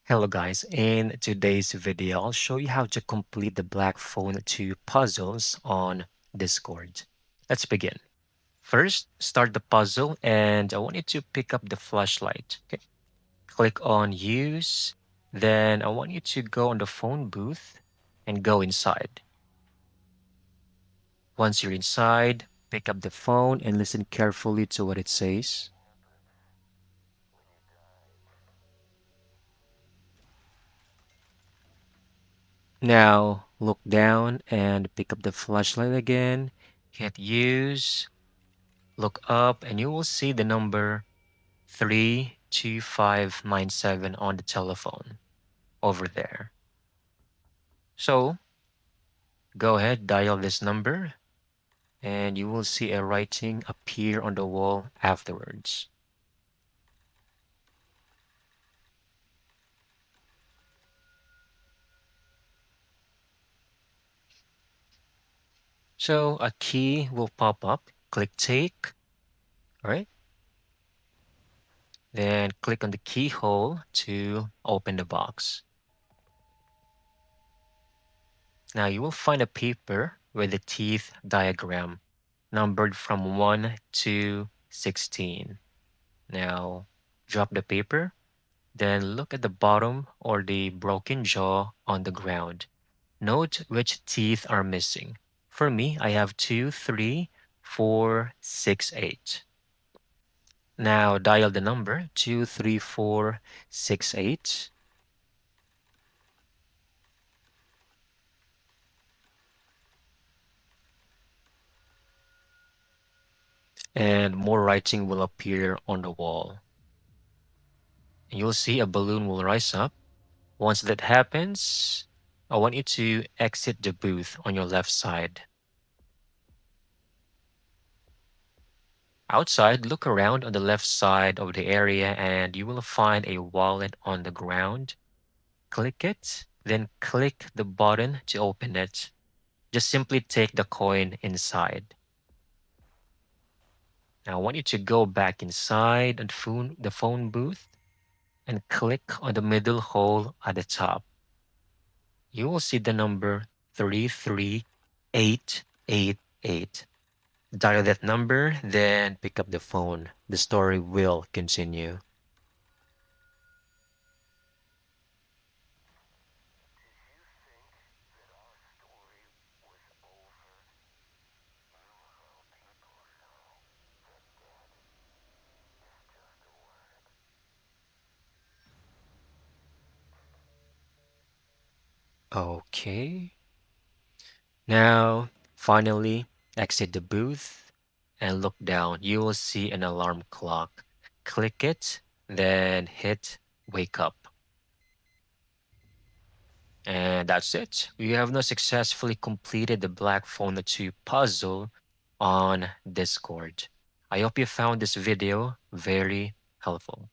Hello guys, in today's video, I'll show you how to complete the Black Phone 2 puzzles on Discord. Let's begin. First, start the puzzle and I want you to pick up the flashlight. Okay. Click on use. Then I want you to go on the phone booth and go inside. Once you're inside, pick up the phone and listen carefully to what it says. Now look down and pick up the flashlight again. Hit use. Look up and you will see the number 32597 on the telephone over there. So go ahead, dial this number, and you will see a writing appear on the wall afterwards. So a key will pop up. Click take, all right? Then click on the keyhole to open the box. Now you will find a paper with the teeth diagram numbered from 1 to 16. Now drop the paper, then look at the bottom or the broken jaw on the ground. Note which teeth are missing. For me, I have 2, 3, 4, 6, 8. Now dial the number 23468. And more writing will appear on the wall. And you'll see a balloon will rise up. Once that happens, I want you to exit the booth on your left side. Outside, look around on the left side of the area and you will find a wallet on the ground. Click it, then click the button to open it. Just simply take the coin inside. Now I want you to go back inside the phone booth and click on the middle hole at the top. You will see the number 33888. Dial that number, then pick up the phone. The story will continue. Okay. Now, finally, exit the booth and look down. You will see an alarm clock. Click it, then hit wake up. And that's it. We have now successfully completed the Black Phone 2 puzzle on Discord. I hope you found this video very helpful.